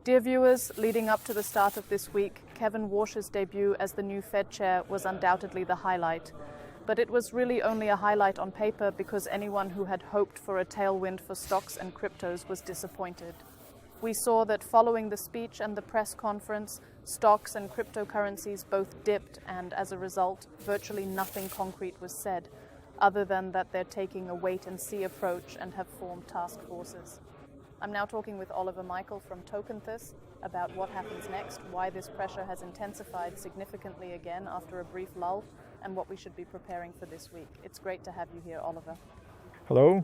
Dear viewers, leading up to the start of this week, Kevin Warsh's debut as the new Fed chair was undoubtedly the highlight. But it was really only a highlight on paper because anyone who had hoped for a tailwind for stocks and cryptos was disappointed. We saw that following the speech and the press conference, stocks and cryptocurrencies both dipped, and as a result, virtually nothing concrete was said, other than that they're taking a wait-and-see approach and have formed task forces. I'm now talking with Michel from Tokentus about what happens next, why this pressure has intensified significantly again after a brief lull, and what we should be preparing for this week. It's great to have you here, Oliver. Hello.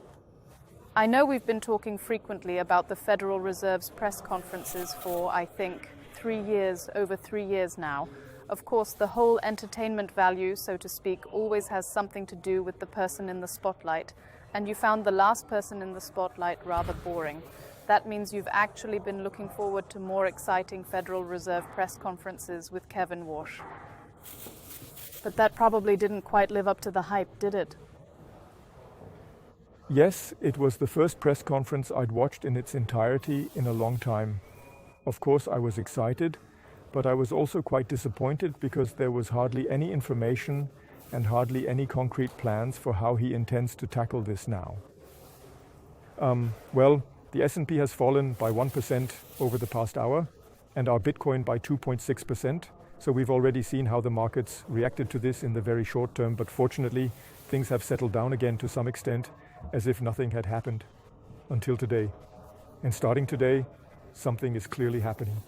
I know we've been talking frequently about the Federal Reserve's press conferences for, I think, over 3 years now. Of course, the whole entertainment value, so to speak, always has something to do with the person in the spotlight, and you found the last person in the spotlight rather boring. That means you've actually been looking forward to more exciting Federal Reserve press conferences with Kevin Warsh. But that probably didn't quite live up to the hype, did it? Yes, it was the first press conference I'd watched in its entirety in a long time. Of course, I was excited, but I was also quite disappointed because there was hardly any information and hardly any concrete plans for how he intends to tackle this now. The S&P has fallen by 1% over the past hour, and our Bitcoin by 2.6%. So we've already seen how the markets reacted to this in the very short term, but fortunately, things have settled down again to some extent, as if nothing had happened until today. And starting today, something is clearly happening,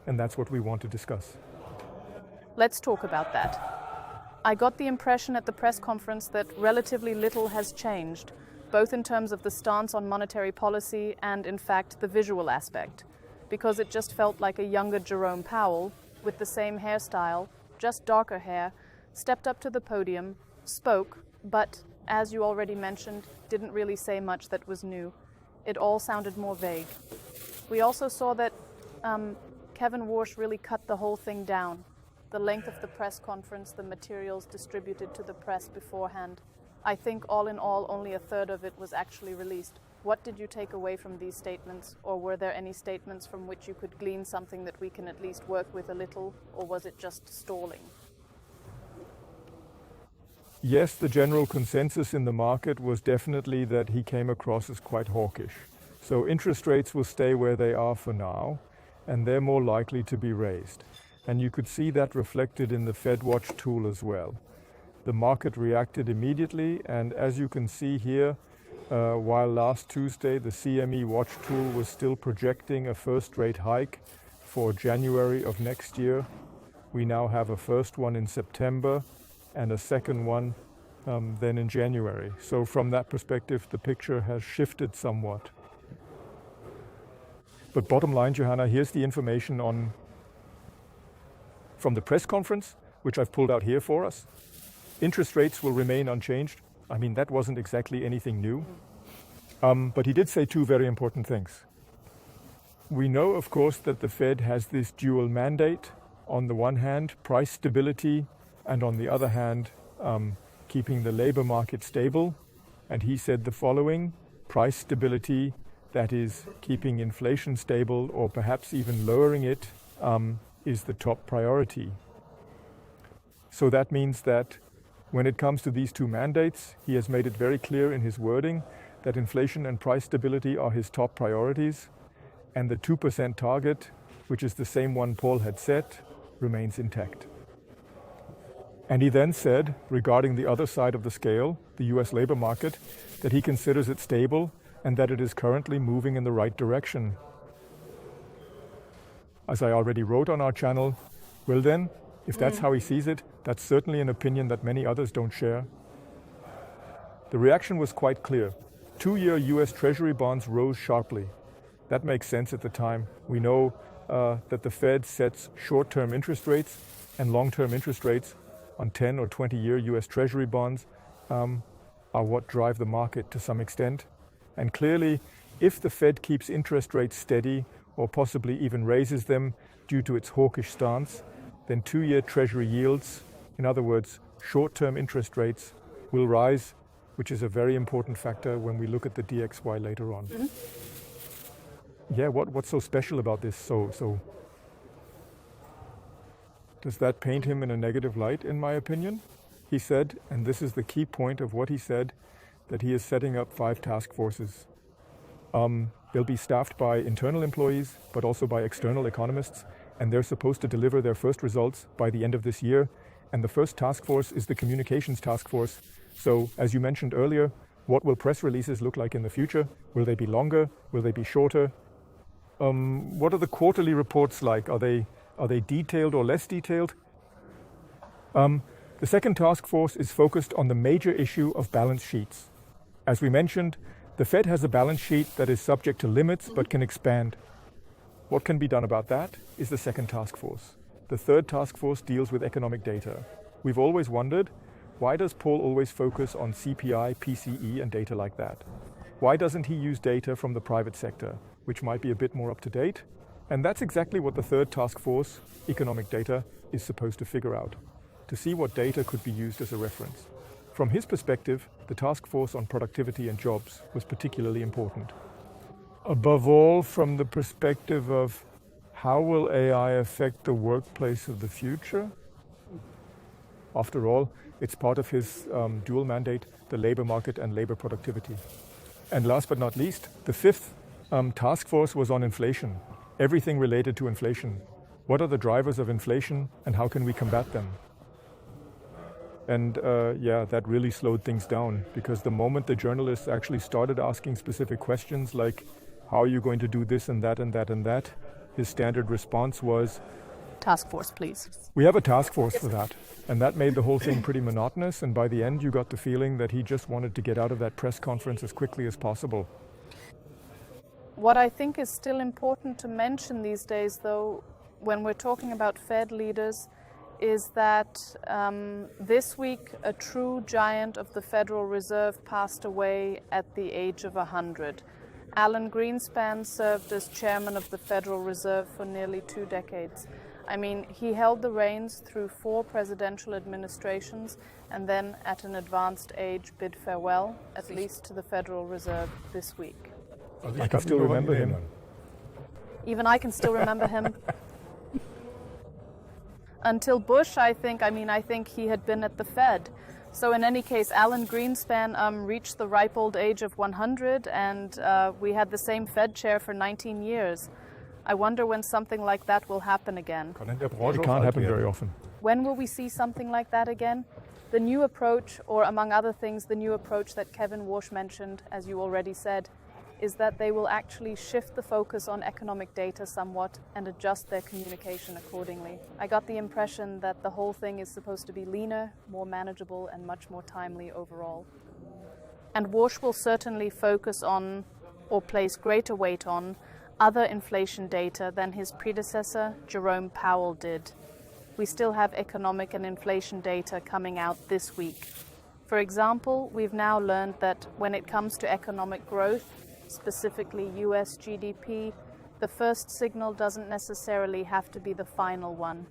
and that's what we want to discuss. Let's talk about that. I got the impression at the press conference that relatively little has changed, both in terms of the stance on monetary policy and, in fact, the visual aspect, because it just felt like a younger Jerome Powell, with the same hairstyle, just darker hair, stepped up to the podium, spoke, but, as you already mentioned, didn't really say much that was new. It all sounded more vague. We also saw that Kevin Warsh really cut the whole thing down. The length of the press conference, the materials distributed to the press beforehand. I think all in all, only a third of it was actually released. What did you take away from these statements, or were there any statements from which you could glean something that we can at least work with a little, or was it just stalling? Yes, the general consensus in the market was definitely that he came across as quite hawkish. So interest rates will stay where they are for now, and they're more likely to be raised. And you could see that reflected in the FedWatch tool as well. The market reacted immediately, and as you can see here, while last Tuesday the CME Watch tool was still projecting a first rate hike for January of next year, we now have a first one in September and a second one then in January. So from that perspective, the picture has shifted somewhat. But bottom line, Johanna, here's the information from the press conference, which I've pulled out here for us. Interest rates will remain unchanged. I mean, that wasn't exactly anything new. But he did say two very important things. We know, of course, that the Fed has this dual mandate. On the one hand, price stability, and on the other hand, keeping the labor market stable. And he said the following: price stability, that is keeping inflation stable or perhaps even lowering it, is the top priority. So that means that when it comes to these two mandates, he has made it very clear in his wording that inflation and price stability are his top priorities, and the 2% target, which is the same one Paul had set, remains intact. And he then said, regarding the other side of the scale, the US labor market, that he considers it stable and that it is currently moving in the right direction. As I already wrote on our channel, well then, if that's how he sees it, that's certainly an opinion that many others don't share. The reaction was quite clear. 2-year US Treasury bonds rose sharply. That makes sense at the time. We know that the Fed sets short-term interest rates and long-term interest rates on 10 or 20-year US Treasury bonds are what drive the market to some extent. And clearly, if the Fed keeps interest rates steady or possibly even raises them due to its hawkish stance, then 2-year Treasury yields, in other words, short-term interest rates, will rise, which is a very important factor when we look at the DXY later on. yeah, what's so special about this? So does that paint him in a negative light, in my opinion? He said, and this is the key point of what he said, that he is setting up 5 task forces. They'll be staffed by internal employees, but also by external economists, and they're supposed to deliver their first results by the end of this year. And the first task force is the communications task force. So, as you mentioned earlier, what will press releases look like in the future? Will they be longer? Will they be shorter? What are the quarterly reports like? Are they detailed or less detailed? The second task force is focused on the major issue of balance sheets. As we mentioned, the Fed has a balance sheet that is subject to limits but can expand. What can be done about that is the second task force. The third task force deals with economic data. We've always wondered, why does Paul always focus on CPI, PCE and data like that? Why doesn't he use data from the private sector, which might be a bit more up to date? And that's exactly what the third task force, economic data, is supposed to figure out, to see what data could be used as a reference. From his perspective, the task force on productivity and jobs was particularly important. Above all, from the perspective of how will AI affect the workplace of the future? After all, it's part of his dual mandate, the labor market and labor productivity. And last but not least, the fifth task force was on inflation, everything related to inflation. What are the drivers of inflation and how can we combat them? And yeah, that really slowed things down, because the moment the journalists actually started asking specific questions like, how are you going to do this and that and that and that? His standard response was, task force, please. We have a task force for that. And that made the whole thing pretty monotonous. And by the end, you got the feeling that he just wanted to get out of that press conference as quickly as possible. What I think is still important to mention these days, though, when we're talking about Fed leaders, is that this week a true giant of the Federal Reserve passed away at the age of 100. Alan Greenspan served as chairman of the Federal Reserve for nearly 2 decades. I mean, he held the reins through 4 presidential administrations and then at an advanced age bid farewell, at least to the Federal Reserve this week. I can still remember him. Even I can still remember him. Until Bush, I think he had been at the Fed. So in any case, Alan Greenspan reached the ripe old age of 100, and we had the same Fed chair for 19 years. I wonder when something like that will happen again. It can't happen very often. When will we see something like that again? The new approach, or among other things, the new approach that Kevin Warsh mentioned, as you already said, is that they will actually shift the focus on economic data somewhat and adjust their communication accordingly. I got the impression that the whole thing is supposed to be leaner, more manageable, and much more timely overall. And Warsh will certainly focus on, or place greater weight on, other inflation data than his predecessor, Jerome Powell, did. We still have economic and inflation data coming out this week. For example, we've now learned that when it comes to economic growth, specifically US GDP, the first signal doesn't necessarily have to be the final one.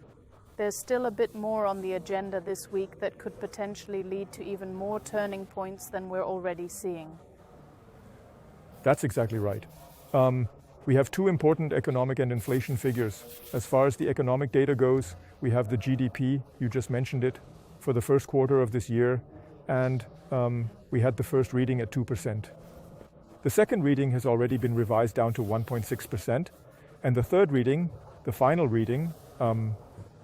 There's still a bit more on the agenda this week that could potentially lead to even more turning points than we're already seeing. That's exactly right. We have 2 important economic and inflation figures. As far as the economic data goes, we have the GDP, you just mentioned it, for the first quarter of this year, and we had the first reading at 2%. The second reading has already been revised down to 1.6%, and the third reading, the final reading,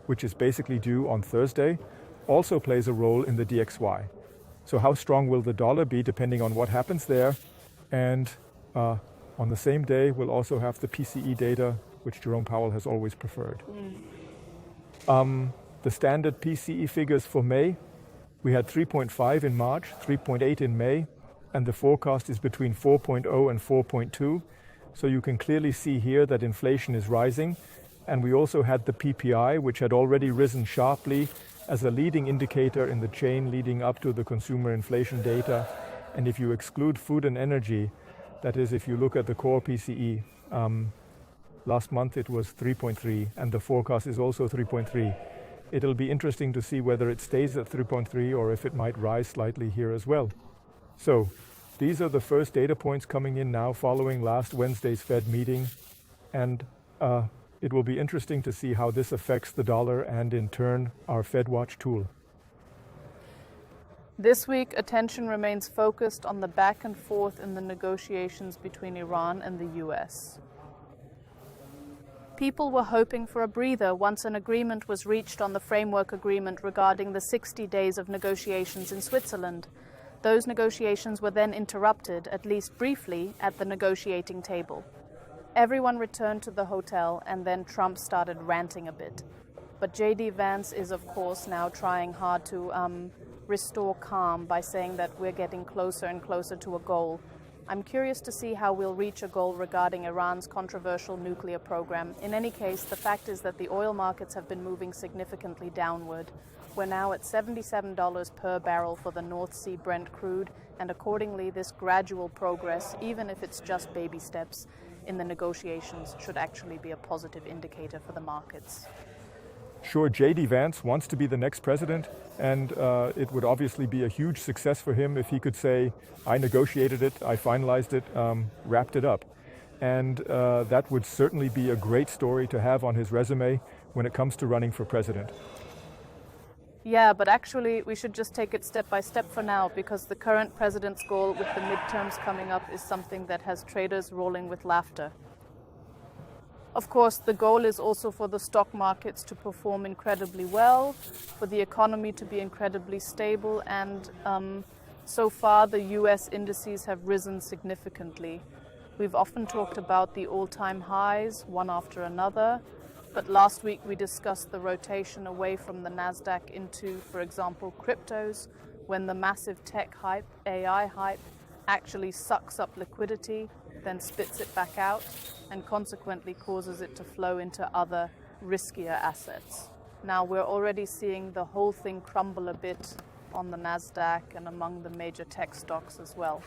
which is basically due on Thursday, also plays a role in the DXY. So how strong will the dollar be depending on what happens there? And on the same day, we'll also have the PCE data, which Jerome Powell has always preferred. The standard PCE figures for May, we had 3.5 in March, 3.8 in May, and the forecast is between 4.0 and 4.2. So you can clearly see here that inflation is rising. And we also had the PPI, which had already risen sharply as a leading indicator in the chain leading up to the consumer inflation data. And if you exclude food and energy, that is, if you look at the core PCE, last month it was 3.3, and the forecast is also 3.3. It'll be interesting to see whether it stays at 3.3 or if it might rise slightly here as well. So these are the first data points coming in now following last Wednesday's Fed meeting. and it will be interesting to see how this affects the dollar and in turn our FedWatch tool. This week, attention remains focused on the back and forth in the negotiations between Iran and the US. People were hoping for a breather once an agreement was reached on the framework agreement regarding the 60 days of negotiations in Switzerland. Those negotiations were then interrupted, at least briefly, at the negotiating table. Everyone returned to the hotel and then Trump started ranting a bit. But J.D. Vance is, of course, now trying hard to restore calm by saying that we're getting closer and closer to a goal. I'm curious to see how we'll reach a goal regarding Iran's controversial nuclear program. In any case, the fact is that the oil markets have been moving significantly downward. We're now at $77 per barrel for the North Sea Brent crude, and accordingly, this gradual progress, even if it's just baby steps, in the negotiations should actually be a positive indicator for the markets. Sure, J.D. Vance wants to be the next president, and it would obviously be a huge success for him if he could say, I negotiated it, I finalized it, wrapped it up. And that would certainly be a great story to have on his resume when it comes to running for president. Yeah, but actually we should just take it step by step for now, because the current president's goal with the midterms coming up is something that has traders rolling with laughter. Of course, the goal is also for the stock markets to perform incredibly well, for the economy to be incredibly stable, and so far the US indices have risen significantly. We've often talked about the all-time highs, one after another, but last week we discussed the rotation away from the Nasdaq into, for example, cryptos, when the massive tech hype, AI hype, actually sucks up liquidity, then spits it back out, and consequently causes it to flow into other riskier assets. Now we're already seeing the whole thing crumble a bit on the Nasdaq and among the major tech stocks as well.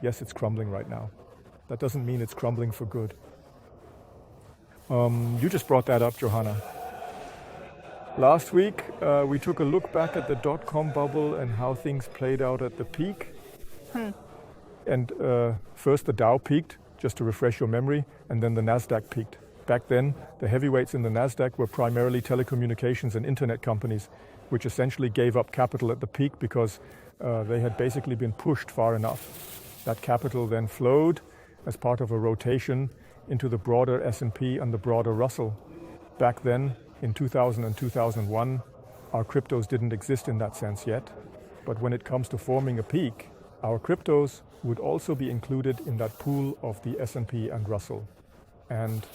Yes, it's crumbling right now. That doesn't mean it's crumbling for good. You just brought that up, Johanna. Last week, we took a look back at the dot-com bubble and how things played out at the peak. And first the Dow peaked, just to refresh your memory, and then the Nasdaq peaked. Back then, the heavyweights in the Nasdaq were primarily telecommunications and internet companies, which essentially gave up capital at the peak because they had basically been pushed far enough. That capital then flowed as part of a rotation into the broader S&P and the broader Russell. Back then, in 2000 and 2001, our cryptos didn't exist in that sense yet. But when it comes to forming a peak, our cryptos would also be included in that pool of the S&P and Russell. And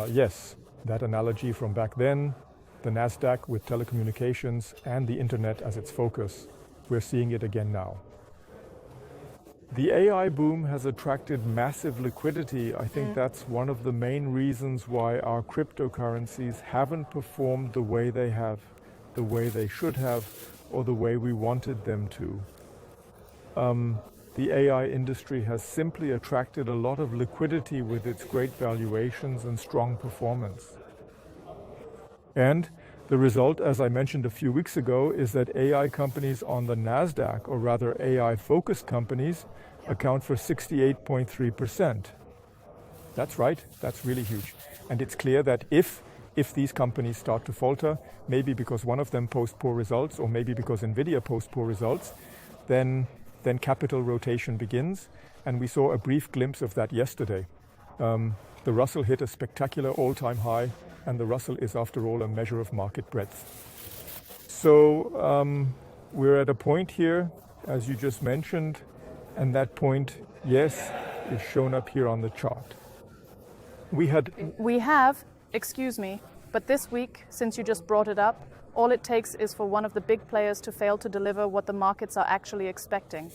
yes, that analogy from back then, the Nasdaq with telecommunications and the internet as its focus, we're seeing it again now. The AI boom has attracted massive liquidity. I think that's one of the main reasons why our cryptocurrencies haven't performed the way they have, the way they should have, or the way we wanted them to. The AI industry has simply attracted a lot of liquidity with its great valuations and strong performance. And the result, as I mentioned a few weeks ago, is that AI companies on the Nasdaq, or rather AI-focused companies, account for 68.3%. That's right, that's really huge. And it's clear that if these companies start to falter, maybe because one of them posts poor results, or maybe because Nvidia posts poor results, then capital rotation begins. And we saw a brief glimpse of that yesterday. The Russell hit a spectacular all-time high, and the Russell is, after all, a measure of market breadth. So we're at a point here, as you just mentioned, and that point, yes, is shown up here on the chart. We have, excuse me, but this week, since you just brought it up, all it takes is for one of the big players to fail to deliver what the markets are actually expecting.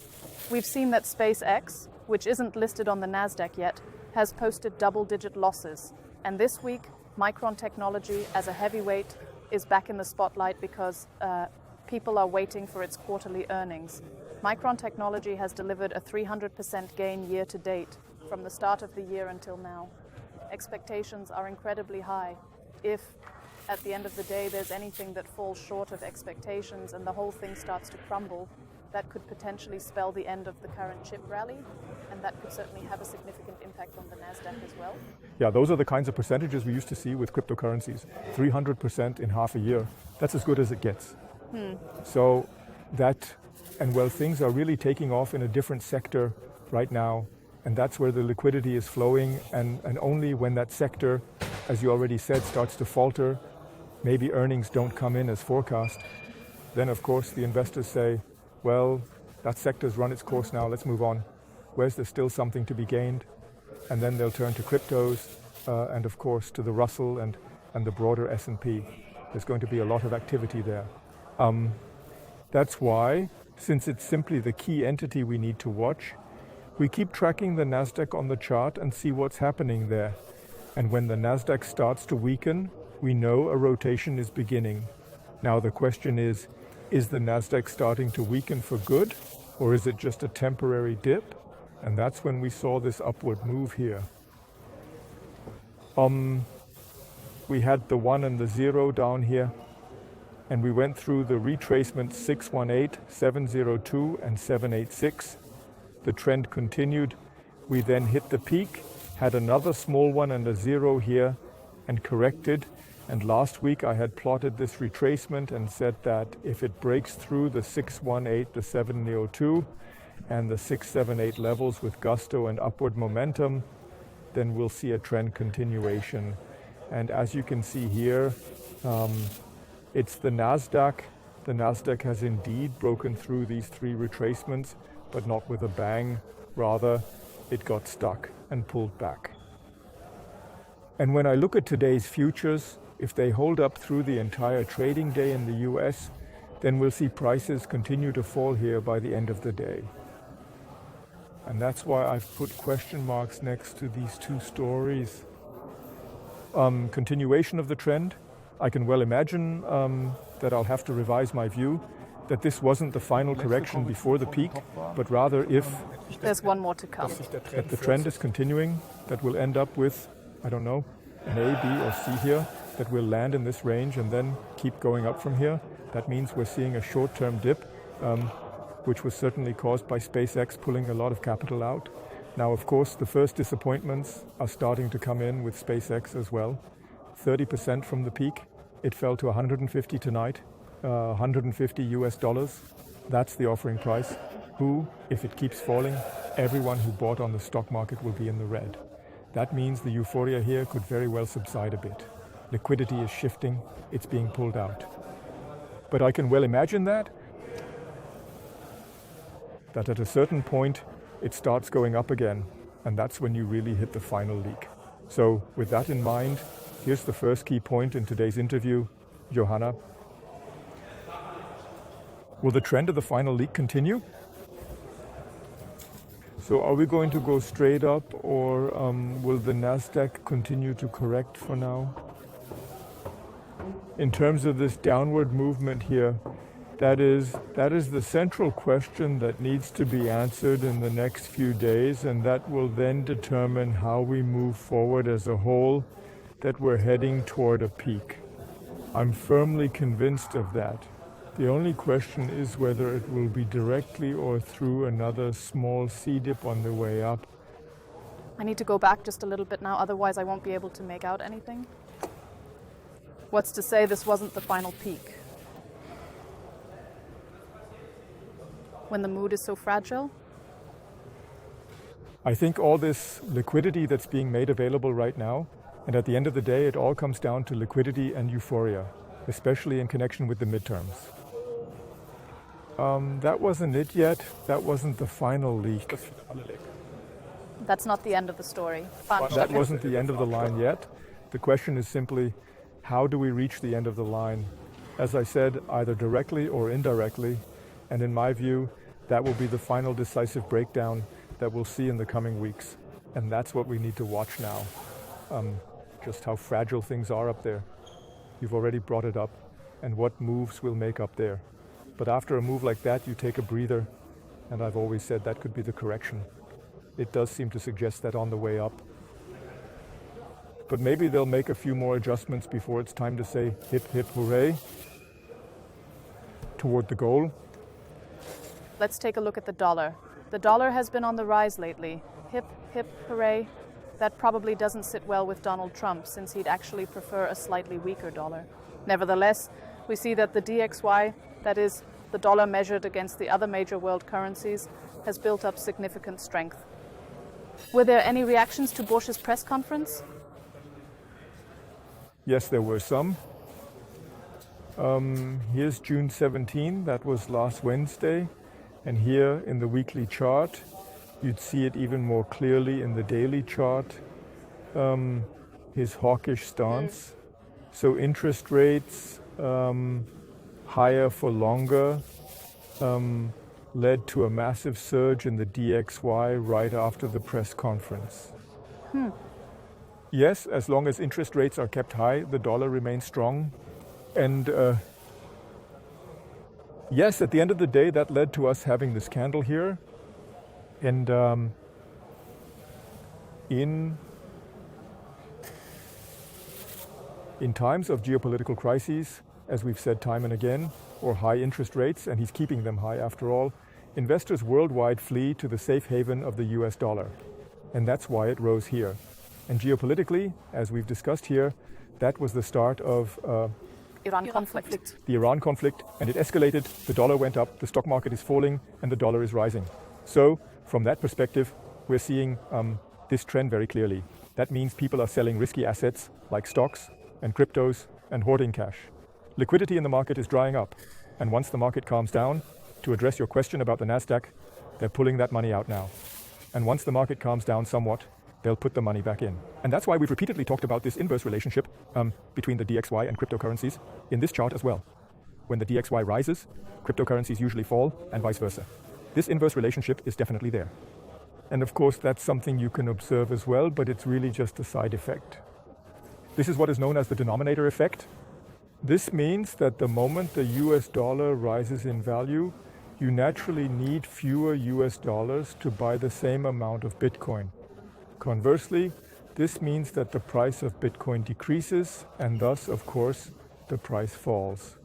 We've seen that SpaceX, which isn't listed on the Nasdaq yet, has posted double-digit losses. And this week, Micron Technology, as a heavyweight, is back in the spotlight because people are waiting for its quarterly earnings. Micron Technology has delivered a 300% gain year to date from the start of the year until now. Expectations are incredibly high. If at the end of the day there's anything that falls short of expectations and the whole thing starts to crumble, that could potentially spell the end of the current chip rally, and that could certainly have a significant impact on the Nasdaq as well. Yeah, those are the kinds of percentages we used to see with cryptocurrencies. 300% in half a year. That's as good as it gets. So that, and well, things are really taking off in a different sector right now, and that's where the liquidity is flowing, and only when that sector, as you already said, starts to falter, maybe earnings don't come in as forecast, then of course the investors say, well, that sector's run its course now, let's move on. Where's there still something to be gained? And then they'll turn to cryptos, and of course to the Russell and the broader S&P. There's going to be a lot of activity there. That's why, since it's simply the key entity we need to watch, we keep tracking the Nasdaq on the chart and see what's happening there. And when the Nasdaq starts to weaken, we know a rotation is beginning. Now the question is the Nasdaq starting to weaken for good, or is it just a temporary dip? And that's when we saw this upward move here. We had the 1 and the 0 down here, and we went through the retracement 618, 702, and 786. The trend continued. We then hit the peak, had another small 1 and a 0 here, and corrected. And last week I had plotted this retracement and said that if it breaks through the 618, the 702, and the 678 levels with gusto and upward momentum, then we'll see a trend continuation. And as you can see here, it's the Nasdaq. The Nasdaq has indeed broken through these 3 retracements, but not with a bang. Rather, it got stuck and pulled back. And when I look at today's futures, if they hold up through the entire trading day in the US, then we'll see prices continue to fall here by the end of the day. And that's why I've put question marks next to these 2 stories. Continuation of the trend. I can well imagine that I'll have to revise my view, that this wasn't the final correction before the peak, but rather if there's one more to come. That the trend is continuing, that we'll end up with, I don't know, an A, B, or C here, that will land in this range and then keep going up from here. That means we're seeing a short-term dip, which was certainly caused by SpaceX pulling a lot of capital out. Now, of course, the first disappointments are starting to come in with SpaceX as well. 30% from the peak. It fell to 150 tonight, 150 US dollars. That's the offering price. Who, if it keeps falling, everyone who bought on the stock market will be in the red. That means the euphoria here could very well subside a bit. Liquidity is shifting, it's being pulled out. But I can well imagine that at a certain point it starts going up again, and that's when you really hit the final leak. So with that in mind, here's the first key point in today's interview. Johanna, will the trend of the final leak continue? So are we going to go straight up, or will the Nasdaq continue to correct for now? In terms of this downward movement here, that is the central question that needs to be answered in the next few days, and that will then determine how we move forward as a whole, that we're heading toward a peak. I'm firmly convinced of that. The only question is whether it will be directly or through another small C dip on the way up. I need to go back just a little bit now, otherwise I won't be able to make out anything. What's to say this wasn't the final peak? When the mood is so fragile? I think all this liquidity that's being made available right now, and at the end of the day, it all comes down to liquidity and euphoria, especially in connection with the midterms. That wasn't it yet. That wasn't the final leak. That's not the end of the story. That wasn't the end of the line yet. The question is simply, how do we reach the end of the line? As I said, either directly or indirectly. And in my view, that will be the final decisive breakdown that we'll see in the coming weeks. And that's what we need to watch now. Just how fragile things are up there. You've already brought it up, and what moves we'll make up there. But after a move like that, you take a breather, and I've always said that could be the correction. It does seem to suggest that on the way up. But maybe they'll make a few more adjustments before it's time to say hip hip hooray toward the goal. Let's take a look at the dollar. The dollar has been on the rise lately. Hip, hip, hooray. That probably doesn't sit well with Donald Trump, since he'd actually prefer a slightly weaker dollar. Nevertheless, we see that the DXY, that is, the dollar measured against the other major world currencies, has built up significant strength. Were there any reactions to Warsh's press conference? Yes, there were some. Here's June 17, that was last Wednesday. And here in the weekly chart, you'd see it even more clearly in the daily chart, his hawkish stance. So interest rates higher for longer led to a massive surge in the DXY right after the press conference. Yes, as long as interest rates are kept high, the dollar remains strong. And yes, at the end of the day, that led to us having this candle here. And in times of geopolitical crises, as we've said time and again, or high interest rates, and he's keeping them high after all, investors worldwide flee to the safe haven of the US dollar. And that's why it rose here. And geopolitically, as we've discussed here, that was the start of Iran conflict. The Iran conflict, and it escalated, the dollar went up, the stock market is falling, and the dollar is rising. So, from that perspective, we're seeing this trend very clearly. That means people are selling risky assets like stocks and cryptos and hoarding cash. Liquidity in the market is drying up, and once the market calms down, to address your question about the Nasdaq, they're pulling that money out now. And once the market calms down somewhat, they'll put the money back in. And that's why we've repeatedly talked about this inverse relationship between the DXY and cryptocurrencies in this chart as well. When the DXY rises, cryptocurrencies usually fall, and vice versa. This inverse relationship is definitely there. And of course, that's something you can observe as well, but it's really just a side effect. This is what is known as the denominator effect. This means that the moment the US dollar rises in value, you naturally need fewer US dollars to buy the same amount of Bitcoin. Conversely, this means that the price of Bitcoin decreases, and thus, of course, the price falls.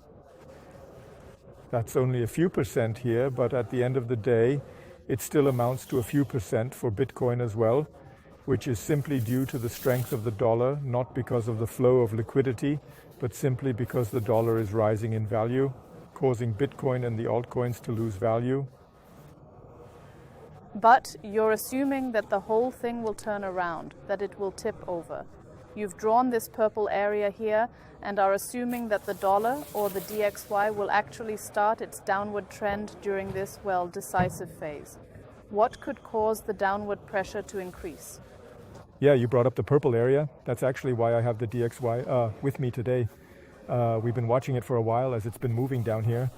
That's only a few percent here, but at the end of the day, it still amounts to a few percent for Bitcoin as well, which is simply due to the strength of the dollar, not because of the flow of liquidity, but simply because the dollar is rising in value, causing Bitcoin and the altcoins to lose value. But you're assuming that the whole thing will turn around, that it will tip over. You've drawn this purple area here and are assuming that the dollar, or the DXY, will actually start its downward trend during this, well, decisive phase. What could cause the downward pressure to increase? Yeah, you brought up the purple area. That's actually why I have the DXY with me today. We've been watching it for a while as it's been moving down here.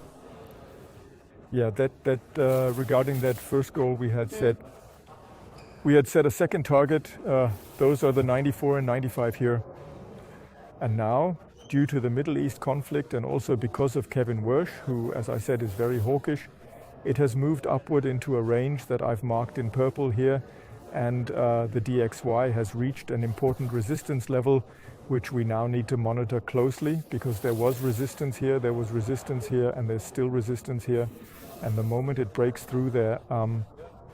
Yeah, regarding that first goal we had set a second target. Those are the 94 and 95 here. And now, due to the Middle East conflict and also because of Kevin Warsh, who, as I said, is very hawkish, it has moved upward into a range that I've marked in purple here. And the DXY has reached an important resistance level, which we now need to monitor closely, because there was resistance here, and there's still resistance here. And the moment it breaks through there,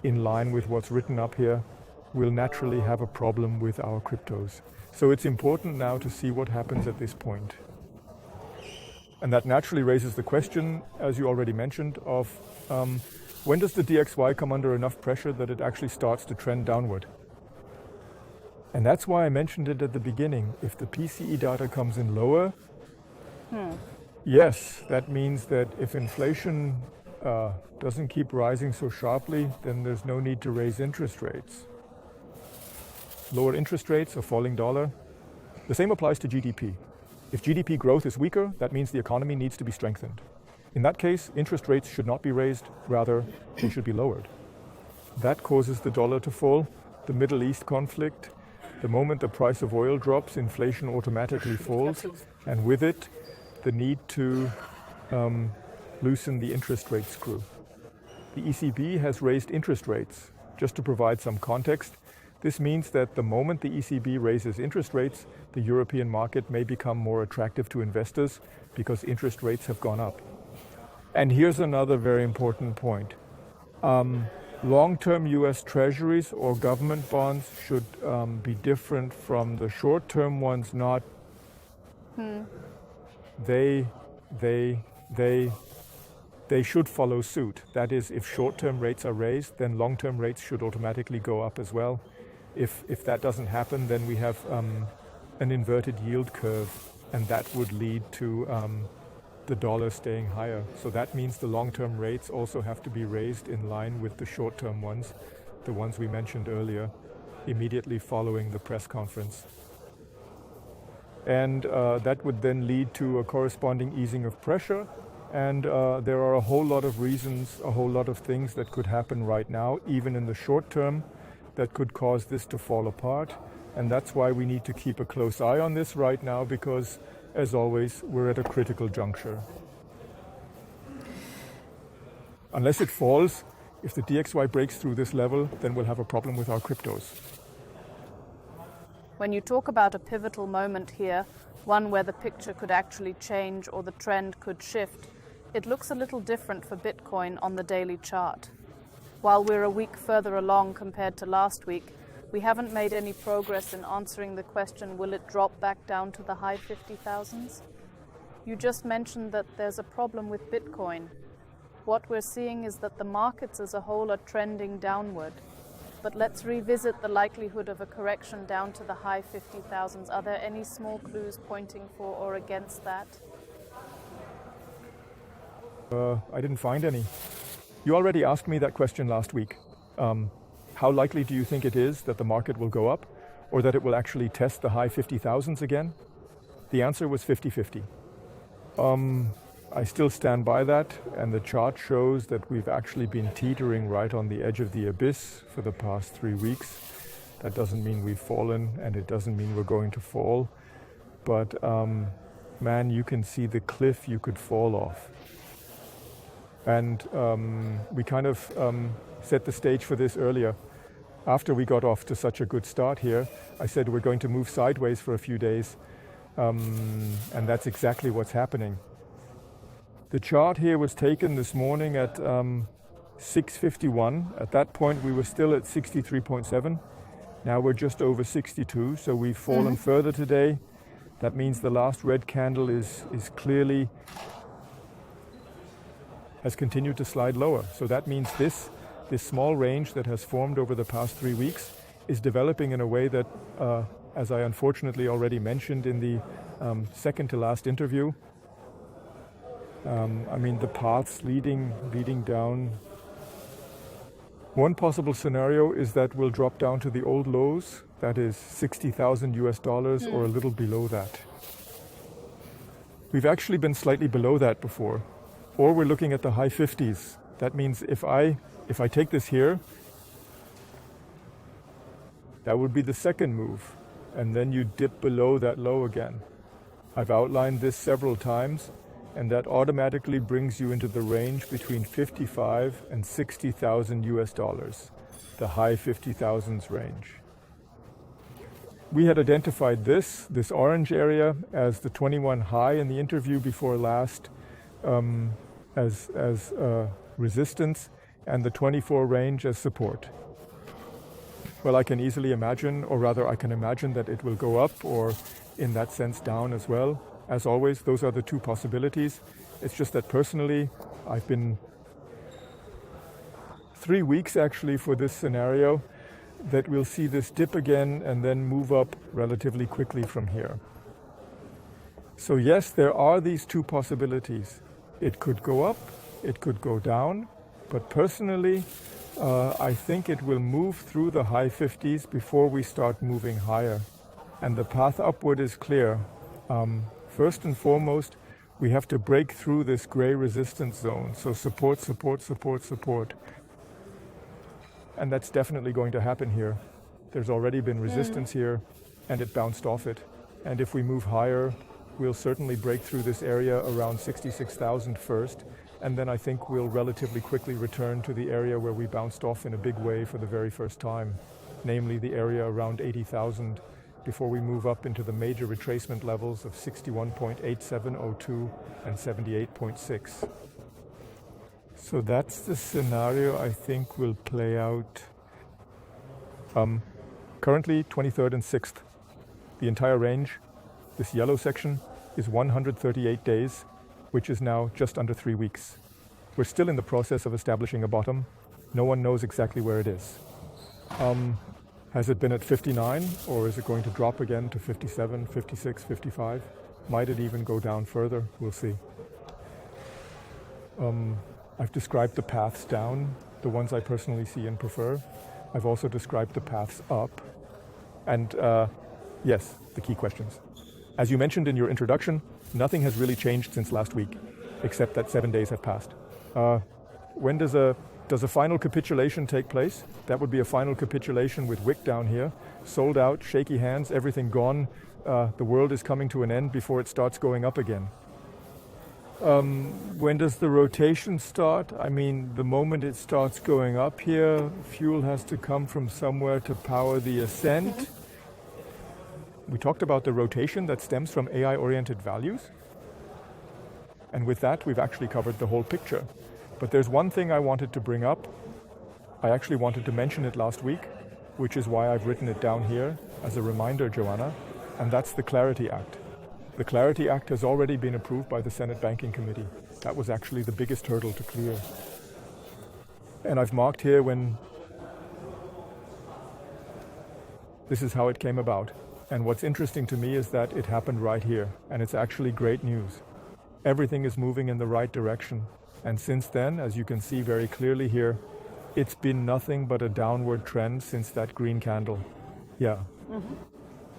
in line with what's written up here, we'll naturally have a problem with our cryptos. So it's important now to see what happens at this point. And that naturally raises the question, as you already mentioned, of when does the DXY come under enough pressure that it actually starts to trend downward? And that's why I mentioned it at the beginning. If the PCE data comes in lower, yes, that means that if inflation doesn't keep rising so sharply, then there's no need to raise interest rates. Lower interest rates, a falling dollar. The same applies to GDP. If GDP growth is weaker, that means the economy needs to be strengthened. In that case, interest rates should not be raised, rather, they should be lowered. That causes the dollar to fall. The Middle East conflict, the moment the price of oil drops, inflation automatically falls, and with it, the need to loosen the interest rate screw. The ECB has raised interest rates. Just to provide some context, this means that the moment the ECB raises interest rates, the European market may become more attractive to investors because interest rates have gone up. And here's another very important point. Long-term US Treasuries or government bonds should be different from the short-term ones, not they should follow suit. That is, if short-term rates are raised, then long-term rates should automatically go up as well. If that doesn't happen, then we have an inverted yield curve, and that would lead to the dollar staying higher. So that means the long-term rates also have to be raised in line with the short-term ones, the ones we mentioned earlier, immediately following the press conference. And that would then lead to a corresponding easing of pressure. And there are a whole lot of reasons, a whole lot of things that could happen right now, even in the short term, that could cause this to fall apart. And that's why we need to keep a close eye on this right now, because, as always, we're at a critical juncture. Unless it falls, if the DXY breaks through this level, then we'll have a problem with our cryptos. When you talk about a pivotal moment here, one where the picture could actually change or the trend could shift, it looks a little different for Bitcoin on the daily chart. While we're a week further along compared to last week, we haven't made any progress in answering the question, will it drop back down to the high 50,000s? You just mentioned that there's a problem with Bitcoin. What we're seeing is that the markets as a whole are trending downward. But let's revisit the likelihood of a correction down to the high 50,000s. Are there any small clues pointing for or against that? I didn't find any. You already asked me that question last week. How likely do you think it is that the market will go up, or that it will actually test the high 50,000s again? The answer was 50-50. I still stand by that, and the chart shows that we've actually been teetering right on the edge of the abyss for the past 3 weeks. That doesn't mean we've fallen, and it doesn't mean we're going to fall. But man, you can see the cliff you could fall off. And we kind of set the stage for this earlier. After we got off to such a good start here, I said we're going to move sideways for a few days. And that's exactly what's happening. The chart here was taken this morning at 6:51. At that point, we were still at 63.7. Now we're just over 62, so we've fallen further today. That means the last red candle is clearly has continued to slide lower. So that means this small range that has formed over the past 3 weeks is developing in a way that, as I unfortunately already mentioned in the second to last interview, I mean, the paths leading down. One possible scenario is that we'll drop down to the old lows, that is $60,000 or a little below that. We've actually been slightly below that before, or we're looking at the high 50s. That means if I take this here, that would be the second move, and then you dip below that low again. I've outlined this several times, and that automatically brings you into the range between 55 and $60,000, the high 50,000s range. We had identified this orange area as the 21 high in the interview before last as resistance, and the 24 range as support. Well, I can easily imagine, or rather I can imagine that it will go up, or in that sense down as well. As always, those are the two possibilities. It's just that personally, I've been 3 weeks actually for this scenario, that we'll see this dip again and then move up relatively quickly from here. So yes, there are these two possibilities. It could go up, it could go down, but personally, I think it will move through the high 50s before we start moving higher. And the path upward is clear. First and foremost, we have to break through this gray resistance zone. So support, support, support, support. And that's definitely going to happen here. There's already been resistance here, and it bounced off it. And if we move higher, we'll certainly break through this area around 66,000 first. And then I think we'll relatively quickly return to the area where we bounced off in a big way for the very first time, namely the area around 80,000. Before we move up into the major retracement levels of 61.8702 and 78.6. So that's the scenario I think will play out. Currently 23rd and 6th. The entire range, this yellow section, is 138 days, which is now just under 3 weeks. We're still in the process of establishing a bottom. No one knows exactly where it is. Has it been at 59, or is it going to drop again to 57, 56, 55? Might it even go down further? We'll see. I've described the paths down, the ones I personally see and prefer. I've also described the paths up. And yes, the key questions. As you mentioned in your introduction, nothing has really changed since last week, except that 7 days have passed. When does a final capitulation take place? That would be a final capitulation with wick down here, sold out, shaky hands, everything gone. The world is coming to an end before it starts going up again. When does the rotation start? I mean, the moment it starts going up here, fuel has to come from somewhere to power the ascent. We talked about the rotation that stems from AI-oriented values. And with that, we've actually covered the whole picture. But there's one thing I wanted to bring up. I actually wanted to mention it last week, which is why I've written it down here as a reminder, Joanna, and that's the Clarity Act. The Clarity Act has already been approved by the Senate Banking Committee. That was actually the biggest hurdle to clear. And I've marked here when this is how it came about. And what's interesting to me is that it happened right here, and it's actually great news. Everything is moving in the right direction. And since then, as you can see very clearly here, it's been nothing but a downward trend since that green candle. Yeah. Mm-hmm.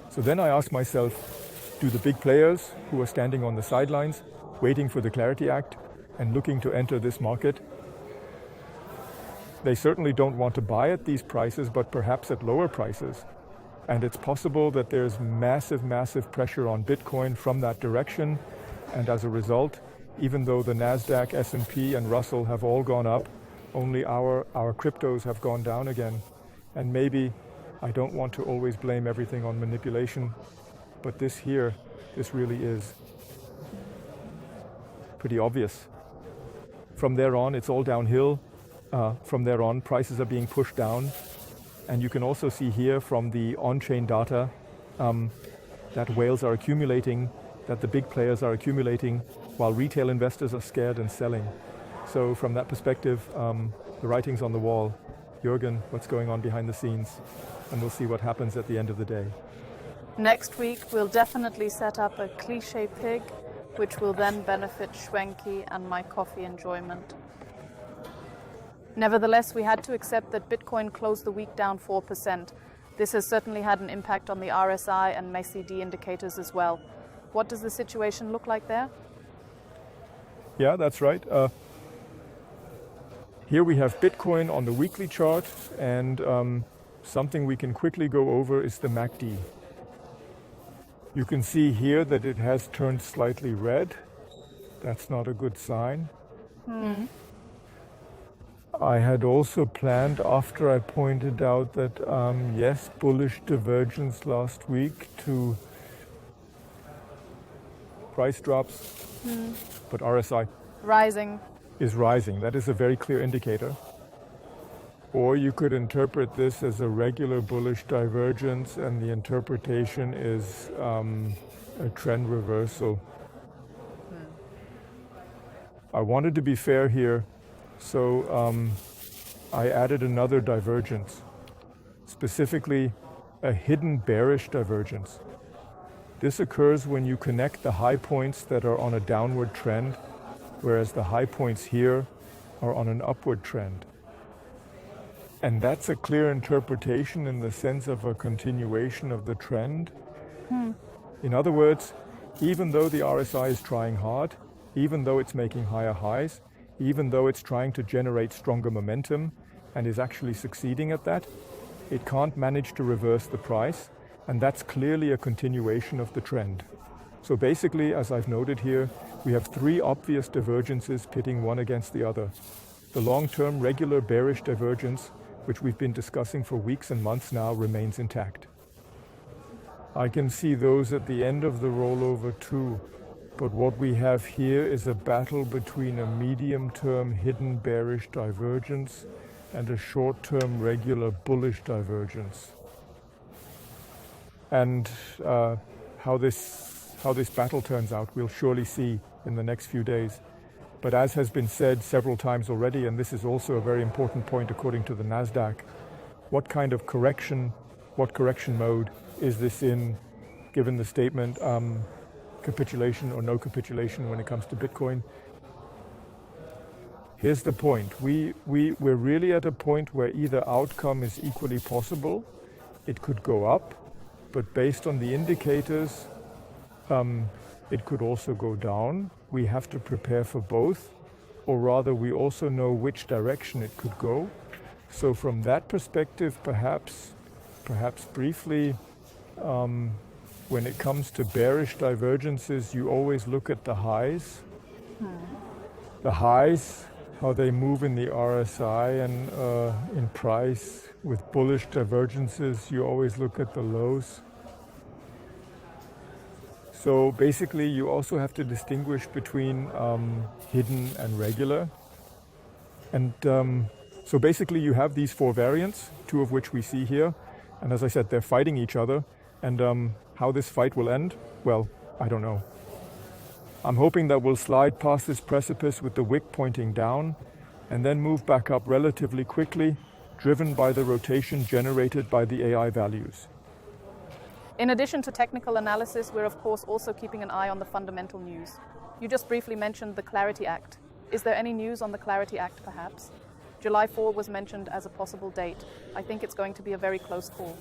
So then I asked myself, do the big players who are standing on the sidelines, waiting for the Clarity Act and looking to enter this market, they certainly don't want to buy at these prices, but perhaps at lower prices. And it's possible that there's massive, massive pressure on Bitcoin from that direction. And as a result, even though the NASDAQ, S&P, and Russell have all gone up, only our cryptos have gone down again. And maybe I don't want to always blame everything on manipulation, but this really is pretty obvious. From there on, it's all downhill. From there on, prices are being pushed down. And you can also see here from the on-chain data that whales are accumulating, that the big players are accumulating, while retail investors are scared and selling. So from that perspective, the writing's on the wall. Jürgen, what's going on behind the scenes? And we'll see what happens at the end of the day. Next week, we'll definitely set up a cliché pig, which will then benefit Schwenky and my coffee enjoyment. Nevertheless, we had to accept that Bitcoin closed the week down 4%. This has certainly had an impact on the RSI and MACD indicators as well. What does the situation look like there? Yeah, that's right. Here we have Bitcoin on the weekly chart, and something we can quickly go over is the MACD. You can see here that it has turned slightly red. That's not a good sign. Mm-hmm. I had also planned, after I pointed out that, yes, bullish divergence last week to price drops, but RSI is rising. That is a very clear indicator. Or you could interpret this as a regular bullish divergence, and the interpretation is a trend reversal. I wanted to be fair here, so I added another divergence, specifically a hidden bearish divergence. This occurs when you connect the high points that are on a downward trend, whereas the high points here are on an upward trend. And that's a clear interpretation in the sense of a continuation of the trend. In other words, even though the RSI is trying hard, even though it's making higher highs, even though it's trying to generate stronger momentum and is actually succeeding at that, it can't manage to reverse the price, and that's clearly a continuation of the trend. So basically, as I've noted here, we have three obvious divergences pitting one against the other. The long-term regular bearish divergence, which we've been discussing for weeks and months now, remains intact. I can see those at the end of the rollover too. But what we have here is a battle between a medium-term hidden bearish divergence and a short-term regular bullish divergence. And how this battle turns out, we'll surely see in the next few days. But as has been said several times already, and this is also a very important point according to the Nasdaq, what kind of correction, what correction mode is this in, given the statement, capitulation or no capitulation when it comes to Bitcoin? Here's the point. We're really at a point where either outcome is equally possible. It could go up, but based on the indicators, it could also go down. We have to prepare for both, or rather we also know which direction it could go. So from that perspective, perhaps briefly, when it comes to bearish divergences, you always look at the highs. The highs, how they move in the RSI and in price. With bullish divergences, you always look at the lows. So basically, you also have to distinguish between hidden and regular. And so basically, you have these four variants, two of which we see here. And as I said, they're fighting each other. And how this fight will end, well, I don't know. I'm hoping that we'll slide past this precipice with the wick pointing down and then move back up relatively quickly, driven by the rotation generated by the AI values. In addition to technical analysis, we're of course also keeping an eye on the fundamental news. You just briefly mentioned the Clarity Act. Is there any news on the Clarity Act, perhaps? July 4 was mentioned as a possible date. I think it's going to be a very close call.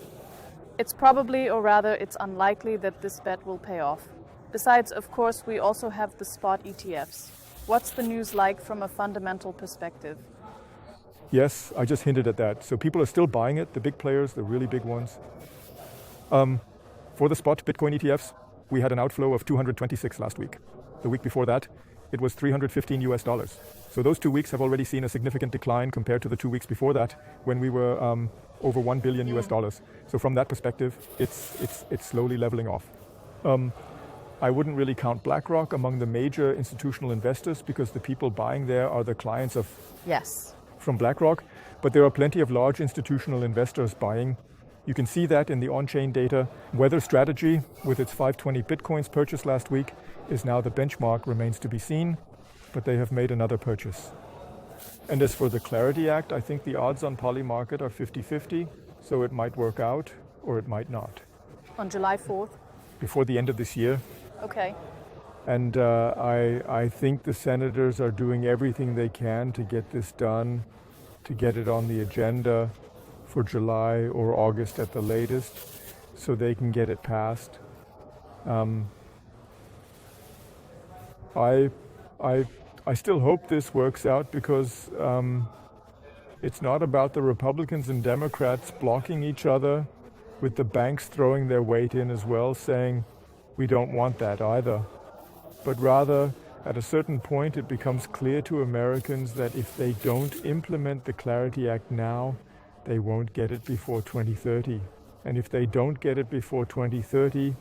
It's probably, or rather it's unlikely, that this bet will pay off. Besides, of course, we also have the spot ETFs. What's the news like from a fundamental perspective? Yes, I just hinted at that. So people are still buying it, the big players, the really big ones. For the spot Bitcoin ETFs, we had an outflow of 226 last week. The week before that, it was $315 US. So those 2 weeks have already seen a significant decline compared to the 2 weeks before that, when we were over $1 billion US. So from that perspective, it's slowly leveling off. I wouldn't really count BlackRock among the major institutional investors because the people buying there are the clients of from BlackRock, but there are plenty of large institutional investors buying. You can see that in the on-chain data. Weather Strategy, with its 520 Bitcoins purchased last week, is now the benchmark, remains to be seen, but they have made another purchase. And as for the Clarity Act, I think the odds on Polymarket are 50-50, so it might work out or it might not. On July 4th? Before the end of this year. Okay. And I think the senators are doing everything they can to get this done, to get it on the agenda for July or August at the latest, so they can get it passed. I still hope this works out because it's not about the Republicans and Democrats blocking each other, with the banks throwing their weight in as well, saying we don't want that either. But rather, at a certain point, it becomes clear to Americans that if they don't implement the Clarity Act now, they won't get it before 2030. And if they don't get it before 2030,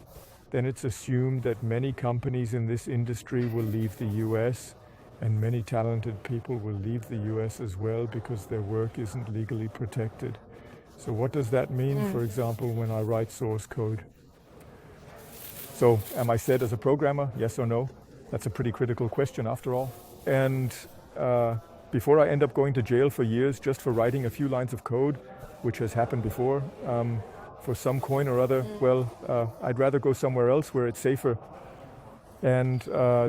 then it's assumed that many companies in this industry will leave the US, and many talented people will leave the US as well because their work isn't legally protected. So what does that mean, for example, when I write source code? So am I said as a programmer, yes or no? That's a pretty critical question after all. And before I end up going to jail for years just for writing a few lines of code, which has happened before, for some coin or other, well, I'd rather go somewhere else where it's safer. And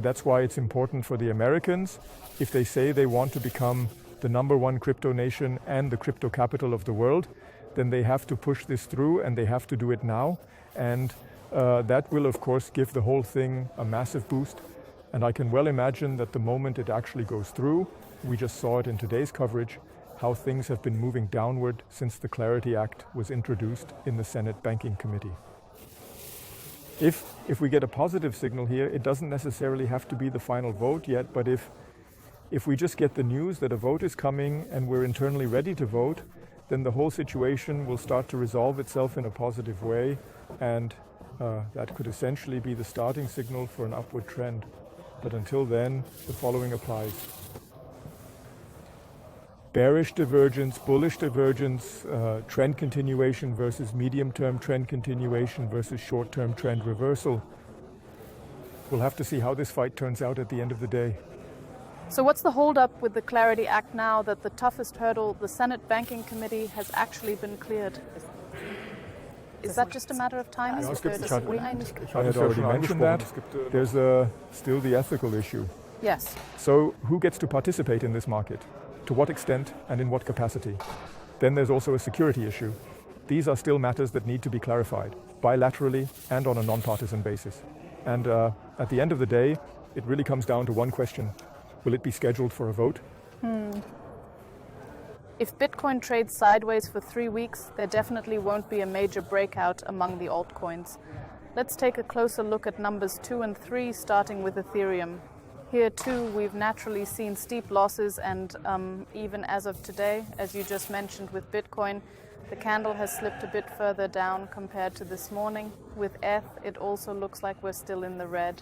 that's why it's important for the Americans, if they say they want to become the #1 crypto nation and the crypto capital of the world, then they have to push this through and they have to do it now. And that will, of course, give the whole thing a massive boost. And I can well imagine that the moment it actually goes through, we just saw it in today's coverage, how things have been moving downward since the Clarity Act was introduced in the Senate Banking Committee. If we get a positive signal here, it doesn't necessarily have to be the final vote yet, but if we just get the news that a vote is coming and we're internally ready to vote, then the whole situation will start to resolve itself in a positive way, and That could essentially be the starting signal for an upward trend. But until then, the following applies. Bearish divergence, bullish divergence, trend continuation versus medium-term trend continuation versus short-term trend reversal. We'll have to see how this fight turns out at the end of the day. So what's the holdup with the Clarity Act now that the toughest hurdle, the Senate Banking Committee, has actually been cleared? Is that just a matter of time? I had already mentioned that. There's still the ethical issue. Yes. So who gets to participate in this market? To what extent and in what capacity? Then there's also a security issue. These are still matters that need to be clarified, bilaterally and on a non-partisan basis. And at the end of the day, it really comes down to one question. Will it be scheduled for a vote? If Bitcoin trades sideways for 3 weeks, there definitely won't be a major breakout among the altcoins. Let's take a closer look at numbers 2 and 3, starting with Ethereum. Here too, we've naturally seen steep losses, and even as of today, as you just mentioned with Bitcoin, the candle has slipped a bit further down compared to this morning. With ETH, it also looks like we're still in the red.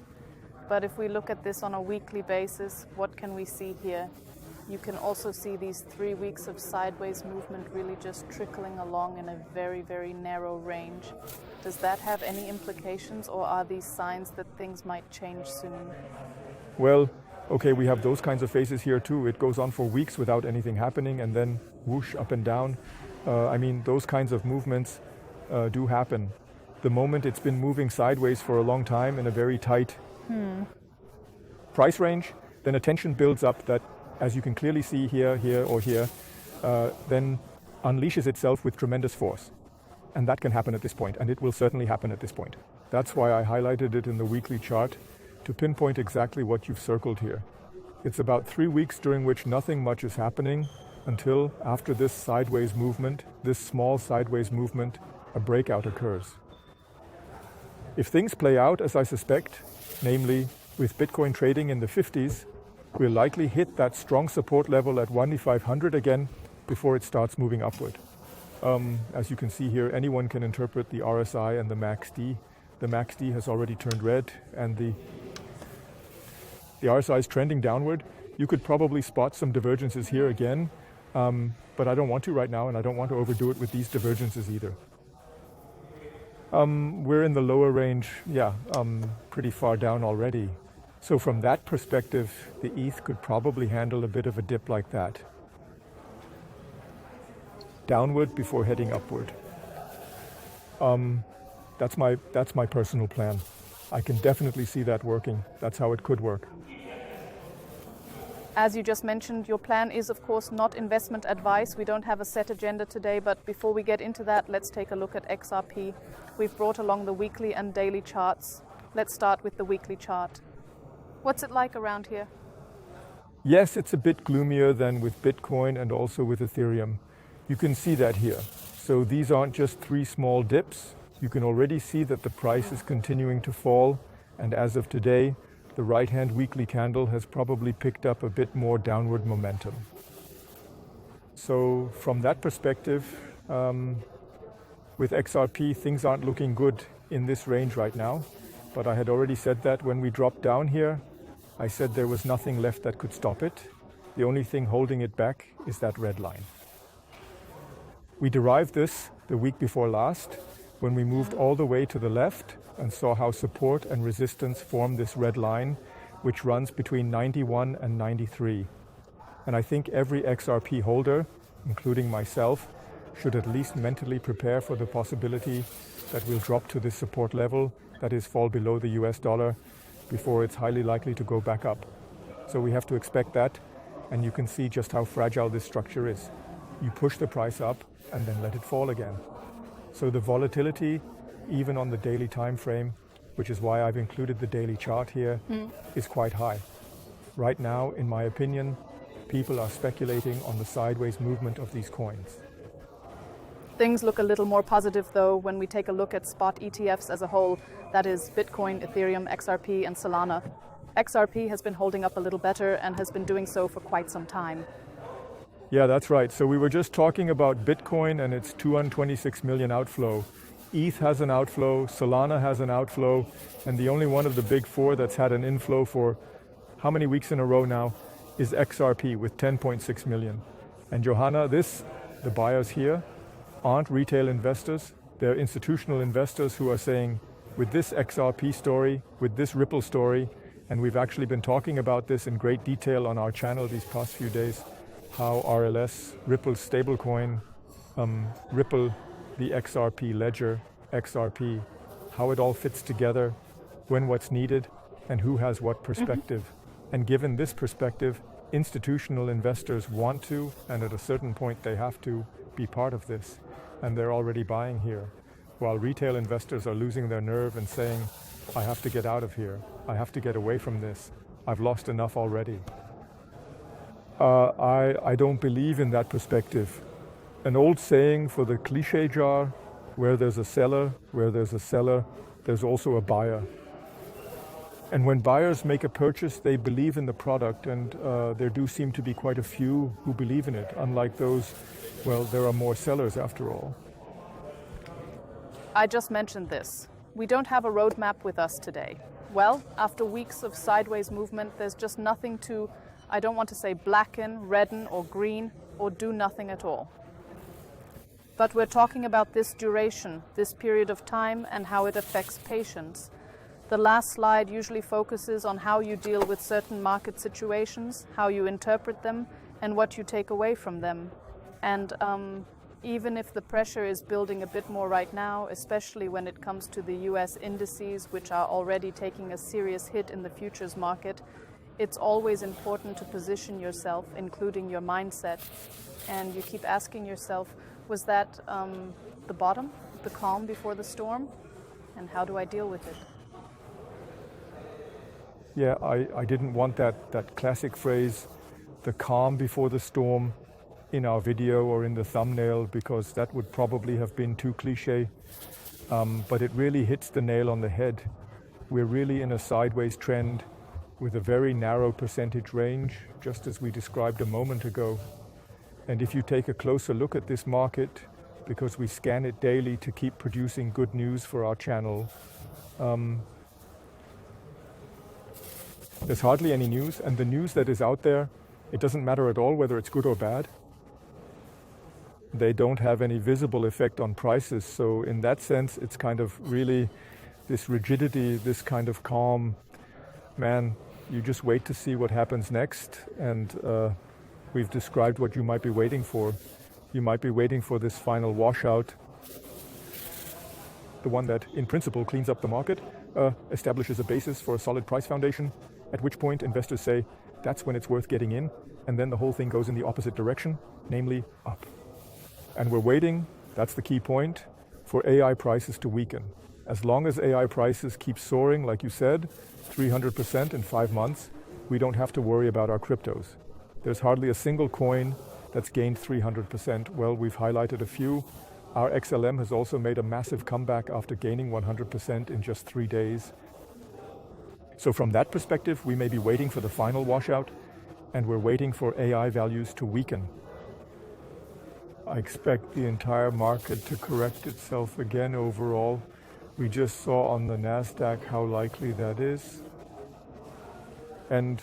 But if we look at this on a weekly basis, what can we see here? You can also see these 3 weeks of sideways movement really just trickling along in a very, very narrow range. Does that have any implications, or are these signs that things might change soon? Well, okay, we have those kinds of phases here too. It goes on for weeks without anything happening and then whoosh up and down. I mean, those kinds of movements do happen. The moment it's been moving sideways for a long time in a very tight price range, then a tension builds up that, as you can clearly see here, here, or here, then unleashes itself with tremendous force. And that can happen at this point, and it will certainly happen at this point. That's why I highlighted it in the weekly chart to pinpoint exactly what you've circled here. It's about 3 weeks during which nothing much is happening until after this sideways movement, this small sideways movement, a breakout occurs. If things play out as I suspect, namely with Bitcoin trading in the 50s, we'll likely hit that strong support level at 1,500 again before it starts moving upward. As you can see here, anyone can interpret the RSI and the MACD. The MACD has already turned red, and the RSI is trending downward. You could probably spot some divergences here again, but I don't want to right now, and I don't want to overdo it with these divergences either. We're in the lower range, pretty far down already. So from that perspective, the ETH could probably handle a bit of a dip like that. Downward before heading upward. That's my personal plan. I can definitely see that working. That's how it could work. As you just mentioned, your plan is, of course, not investment advice. We don't have a set agenda today, but before we get into that, let's take a look at XRP. We've brought along the weekly and daily charts. Let's start with the weekly chart. What's it like around here? Yes, it's a bit gloomier than with Bitcoin and also with Ethereum. You can see that here. So these aren't just 3 small dips. You can already see that the price is continuing to fall, and as of today, the right-hand weekly candle has probably picked up a bit more downward momentum. So from that perspective, with XRP, things aren't looking good in this range right now. But I had already said that when we dropped down here, I said there was nothing left that could stop it. The only thing holding it back is that red line. We derived this the week before last, when we moved all the way to the left and saw how support and resistance form this red line, which runs between 91 and 93. And I think every XRP holder, including myself, should at least mentally prepare for the possibility that we'll drop to this support level, that is, fall below the US dollar, before it's highly likely to go back up. So we have to expect that, and you can see just how fragile this structure is. You push the price up and then let it fall again. So the volatility, even on the daily time frame, which is why I've included the daily chart here, is quite high. Right now, in my opinion, people are speculating on the sideways movement of these coins. Things look a little more positive, though, when we take a look at spot ETFs as a whole. That is Bitcoin, Ethereum, XRP, and Solana. XRP has been holding up a little better and has been doing so for quite some time. Yeah, that's right. So we were just talking about Bitcoin and its 226 million outflow. ETH has an outflow, Solana has an outflow, and the only one of the big four that's had an inflow for how many weeks in a row now is XRP with 10.6 million. And Johanna, the buyers here aren't retail investors, they're institutional investors who are saying, with this XRP story, with this Ripple story, and we've actually been talking about this in great detail on our channel these past few days, how RLS, Ripple's stablecoin, Ripple, the XRP ledger, XRP, how it all fits together, when what's needed, and who has what perspective. And given this perspective, institutional investors want to, and at a certain point they have to, be part of this. And they're already buying here. While retail investors are losing their nerve and saying, I have to get out of here. I have to get away from this. I've lost enough already. I don't believe in that perspective. An old saying for the cliche jar, where there's a seller, there's also a buyer. And when buyers make a purchase, they believe in the product, and there do seem to be quite a few who believe in it, unlike those, well, there are more sellers after all. I just mentioned this. We don't have a roadmap with us today. Well, after weeks of sideways movement, there's just nothing to, I don't want to say blacken, redden, or green, or do nothing at all. But we're talking about this duration, this period of time, and how it affects patience. The last slide usually focuses on how you deal with certain market situations, how you interpret them, and what you take away from them. And even if the pressure is building a bit more right now, especially when it comes to the US indices, which are already taking a serious hit in the futures market, it's always important to position yourself, including your mindset. And you keep asking yourself, was that the bottom, the calm before the storm? And how do I deal with it? Yeah, I didn't want that classic phrase, the calm before the storm, in our video or in the thumbnail, because that would probably have been too cliche. But it really hits the nail on the head. We're really in a sideways trend with a very narrow percentage range, just as we described a moment ago. And if you take a closer look at this market, because we scan it daily to keep producing good news for our channel, there's hardly any news, and the news that is out there, it doesn't matter at all whether it's good or bad. They don't have any visible effect on prices, so in that sense it's kind of really this rigidity, this kind of calm. Man, you just wait to see what happens next, and we've described what you might be waiting for. You might be waiting for this final washout, the one that in principle cleans up the market, establishes a basis for a solid price foundation, at which point investors say that's when it's worth getting in, and then the whole thing goes in the opposite direction, namely up. And we're waiting, that's the key point, for AI prices to weaken. As long as AI prices keep soaring, like you said, 300% in 5 months, we don't have to worry about our cryptos. There's hardly a single coin that's gained 300%. Well, we've highlighted a few. Our XLM has also made a massive comeback after gaining 100% in just 3 days. So from that perspective, we may be waiting for the final washout, and we're waiting for AI values to weaken. I expect the entire market to correct itself again overall. We just saw on the NASDAQ how likely that is. And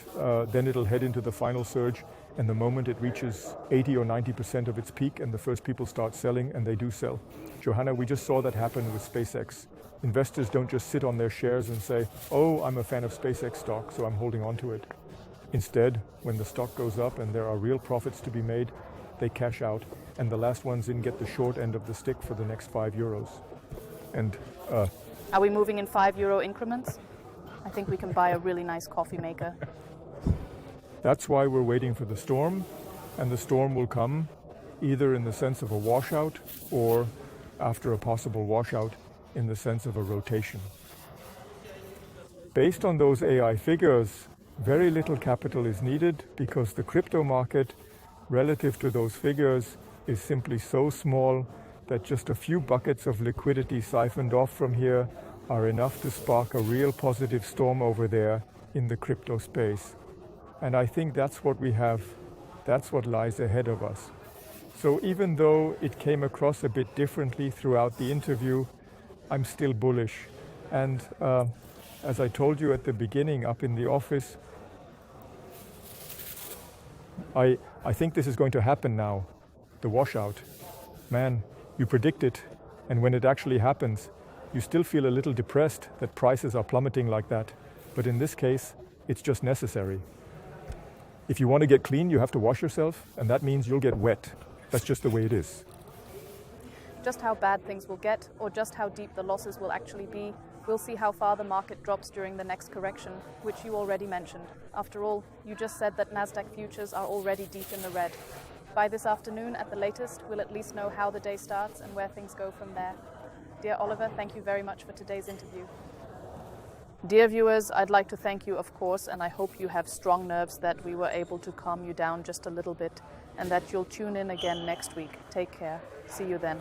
then it'll head into the final surge, and the moment it reaches 80 or 90% of its peak and the first people start selling, and they do sell. Johanna, we just saw that happen with SpaceX. Investors don't just sit on their shares and say, oh, I'm a fan of SpaceX stock, so I'm holding on to it. Instead, when the stock goes up and there are real profits to be made, they cash out, and the last ones in get the short end of the stick for the next €5. And are we moving in €5 increments? I think we can buy a really nice coffee maker. That's why we're waiting for the storm, and the storm will come either in the sense of a washout or after a possible washout in the sense of a rotation. Based on those AI figures, very little capital is needed because the crypto market, relative to those figures, is simply so small that just a few buckets of liquidity siphoned off from here are enough to spark a real positive storm over there in the crypto space. And I think that's what we have, that's what lies ahead of us. So even though it came across a bit differently throughout the interview, I'm still bullish. And as I told you at the beginning up in the office, I think this is going to happen now, the washout. Man, you predict it, and when it actually happens, you still feel a little depressed that prices are plummeting like that. But in this case, it's just necessary. If you want to get clean, you have to wash yourself, and that means you'll get wet. That's just the way it is. Just how bad things will get, or just how deep the losses will actually be, we'll see how far the market drops during the next correction, which you already mentioned. After all, you just said that Nasdaq futures are already deep in the red. By this afternoon, at the latest, we'll at least know how the day starts and where things go from there. Dear Oliver, thank you very much for today's interview. Dear viewers, I'd like to thank you, of course, and I hope you have strong nerves that we were able to calm you down just a little bit, and that you'll tune in again next week. Take care. See you then.